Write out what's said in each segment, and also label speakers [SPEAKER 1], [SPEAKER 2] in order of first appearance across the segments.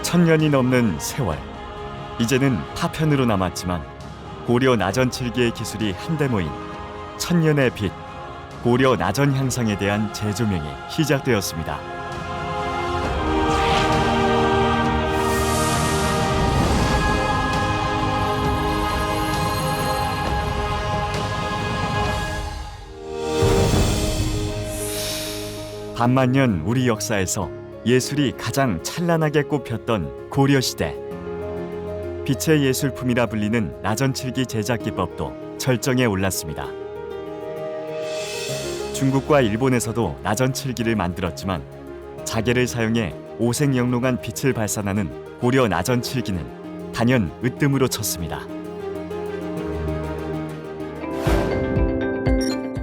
[SPEAKER 1] 천년이 넘는 세월, 이제는 파편으로 남았지만 고려 나전칠기의 기술이 한데 모인 천년의 빛, 고려 나전향상에 대한 재조명이 시작되었습니다. 반만년 우리 역사에서 예술이 가장 찬란하게 꽃폈던 고려시대. 빛의 예술품이라 불리는 나전칠기 제작 기법도 절정에 올랐습니다. 중국과 일본에서도 나전칠기를 만들었지만 자개를 사용해 오색영롱한 빛을 발산하는 고려 나전칠기는 단연 으뜸으로 쳤습니다.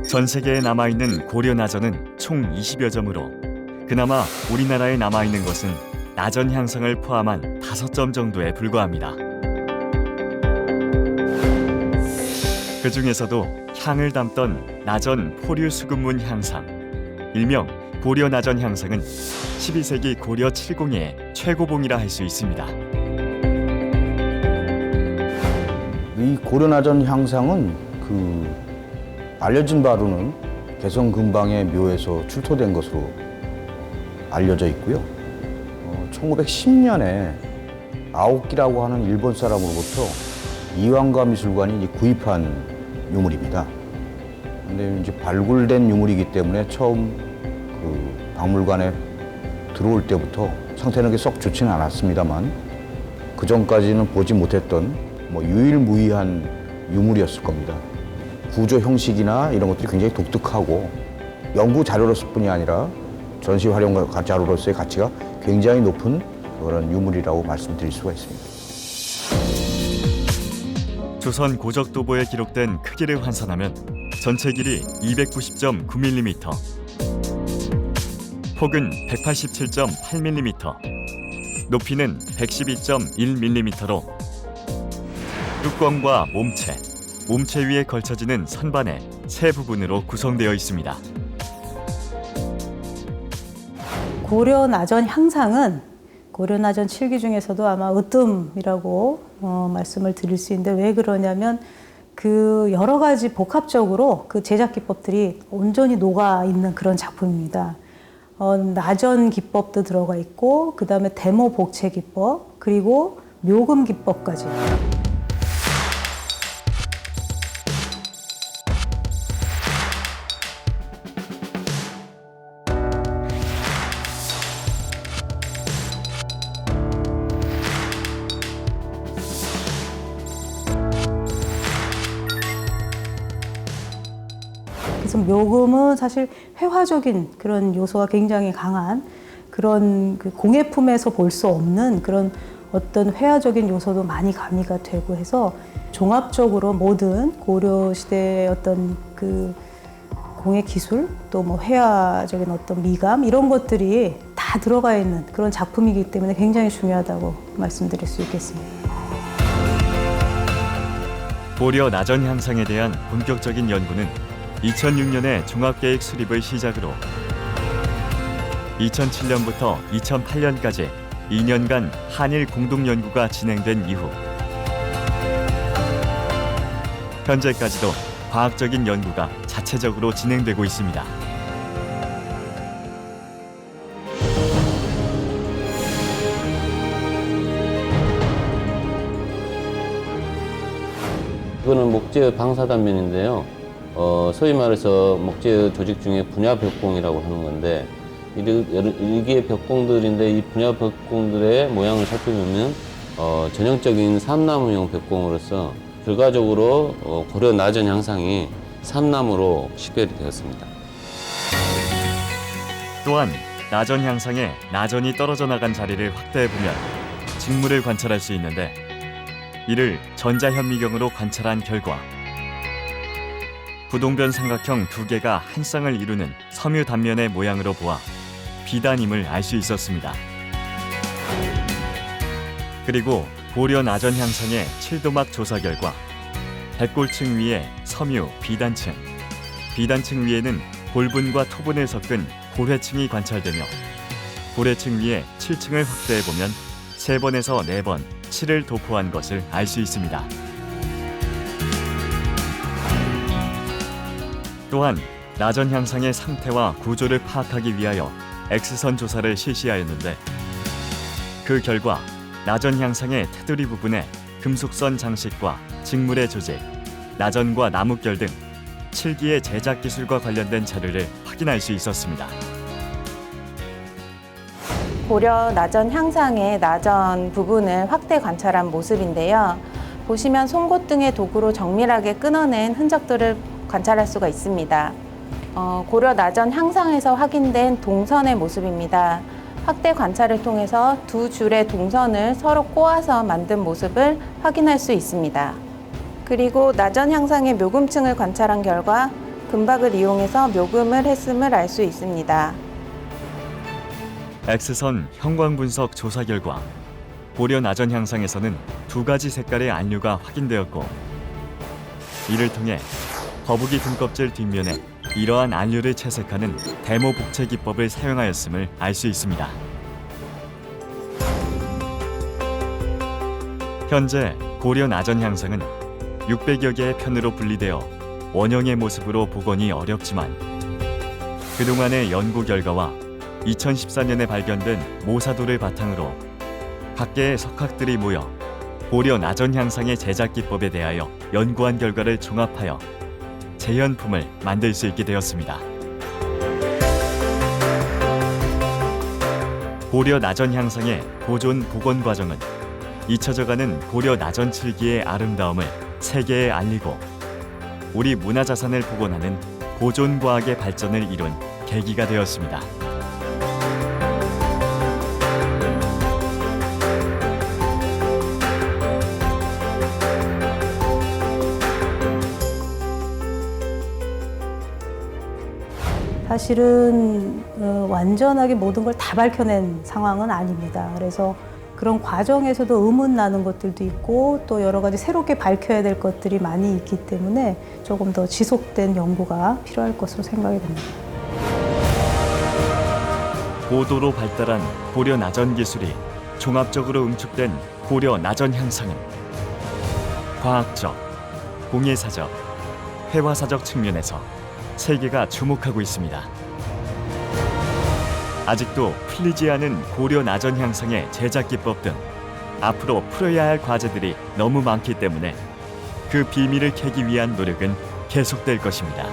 [SPEAKER 1] 전 세계에 남아있는 고려 나전은 총 20여 점으로 그나마 우리나라에 남아있는 것은 나전 향상을 포함한 5점 정도에 불과합니다. 그 중에서도 향을 담던 나전 포류 수금문 향상, 일명 고려 나전 향상은 12세기 고려 7공의 최고봉이라 할 수 있습니다.
[SPEAKER 2] 이 고려 나전 향상은 알려진 바로는 개성 근방의 묘에서 출토된 것으로 알려져 있고요. 1910년에 아오키라고 하는 일본 사람으로부터 이완가 미술관이 구입한 유물입니다. 근데 이제 발굴된 유물이기 때문에 처음 박물관에 들어올 때부터 상태는 썩 좋지는 않았습니다만 그 전까지는 보지 못했던 유일무이한 유물이었을 겁니다. 구조 형식이나 이런 것들이 굉장히 독특하고 연구 자료로서 뿐이 아니라 전시 활용 자료로서의 가치가 굉장히 높은 그런 유물이라고 말씀드릴 수가 있습니다.
[SPEAKER 1] 조선 고적도보에 기록된 크기를 환산하면 전체 길이 290.9mm, 폭은 187.8mm, 높이는 112.1mm로 뚜껑과 몸체 위에 걸쳐지는 선반의 세 부분으로 구성되어 있습니다.
[SPEAKER 3] 고려 나전 향상은 고려 나전 칠기 중에서도 아마 으뜸이라고 말씀을 드릴 수 있는데, 왜 그러냐면 그 여러 가지 복합적으로 그 제작 기법들이 온전히 녹아 있는 그런 작품입니다. 나전 기법도 들어가 있고, 그 다음에 대모 복체 기법, 그리고 묘금 기법까지. 그래서 묘금은 사실 회화적인 그런 요소가 굉장히 강한 그런 공예품에서 볼 수 없는 그런 어떤 회화적인 요소도 많이 가미가 되고 해서 종합적으로 모든 고려 시대의 어떤 그 공예 기술 또 회화적인 어떤 미감 이런 것들이 다 들어가 있는 그런 작품이기 때문에 굉장히 중요하다고 말씀드릴 수 있겠습니다.
[SPEAKER 1] 고려 나전 향상에 대한 본격적인 연구는 2006년에 종합계획 수립을 시작으로 2007년부터 2008년까지 2년간 한일 공동연구가 진행된 이후 현재까지도 과학적인 연구가 자체적으로 진행되고 있습니다.
[SPEAKER 4] 이거는 목재의 방사단면인데요. 소위 말해서 목재 조직 중에 분야 벽공이라고 하는 건데, 일개의 벽공들인데 이 분야 벽공들의 모양을 살펴보면 전형적인 삼나무형 벽공으로서 결과적으로 고려 나전 향상이 삼나무로 식별이 되었습니다.
[SPEAKER 1] 또한 나전 향상에 나전이 떨어져 나간 자리를 확대해 보면 직물을 관찰할 수 있는데, 이를 전자현미경으로 관찰한 결과 부동변 삼각형 두 개가 한 쌍을 이루는 섬유 단면의 모양으로 보아 비단임을 알 수 있었습니다. 그리고 고려 나전 향상의 7도막 조사 결과 백골층 위에 섬유 비단층, 비단층 위에는 골분과 토분을 섞은 고회층이 관찰되며 고래층 위에 7층을 확대해보면 3번에서 4번 칠을 도포한 것을 알 수 있습니다. 또한 나전 향상의 상태와 구조를 파악하기 위하여 X선 조사를 실시하였는데 그 결과 나전 향상의 테두리 부분에 금속선 장식과 직물의 조직, 나전과 나뭇결 등 칠기의 제작 기술과 관련된 자료를 확인할 수 있었습니다.
[SPEAKER 5] 고려 나전 향상의 나전 부분을 확대 관찰한 모습인데요. 보시면 송곳 등의 도구로 정밀하게 끊어낸 흔적들을 관찰할 수가 있습니다. 고려 나전 향상에서 확인된 동선의 모습입니다. 확대 관찰을 통해서 두 줄의 동선을 서로 꼬아서 만든 모습을 확인할 수 있습니다. 그리고 나전 향상의 묘금층을 관찰한 결과 금박을 이용해서 묘금을 했음을 알 수 있습니다.
[SPEAKER 1] X선 형광 분석 조사 결과 고려 나전 향상에서는 2가지 색깔의 안류가 확인되었고 이를 통해 거북이 등껍질 뒷면에 이러한 안류를 채색하는 데모 복체 기법을 사용하였음을 알 수 있습니다. 현재 고려 나전 향상은 600여 개의 편으로 분리되어 원형의 모습으로 복원이 어렵지만 그동안의 연구 결과와 2014년에 발견된 모사도를 바탕으로 각계의 석학들이 모여 고려 나전 향상의 제작 기법에 대하여 연구한 결과를 종합하여 재현품을 만들 수 있게 되었습니다. 고려 나전 향상의 보존 복원 과정은 잊혀져가는 고려 나전 칠기의 아름다움을 세계에 알리고 우리 문화자산을 복원하는 보존 과학의 발전을 이룬 계기가 되었습니다.
[SPEAKER 3] 사실은 완전하게 모든 걸 다 밝혀낸 상황은 아닙니다. 그래서 그런 과정에서도 의문 나는 것들도 있고 또 여러 가지 새롭게 밝혀야 될 것들이 많이 있기 때문에 조금 더 지속된 연구가 필요할 것으로 생각이 됩니다.
[SPEAKER 1] 고도로 발달한 고려 나전 기술이 종합적으로 응축된 고려 나전 향상은 과학적, 공예사적, 회화사적 측면에서 세계가 주목하고 있습니다. 아직도 풀리지 않은 고려 나전 향상의 제작 기법 등 앞으로 풀어야 할 과제들이 너무 많기 때문에 그 비밀을 캐기 위한 노력은 계속될 것입니다.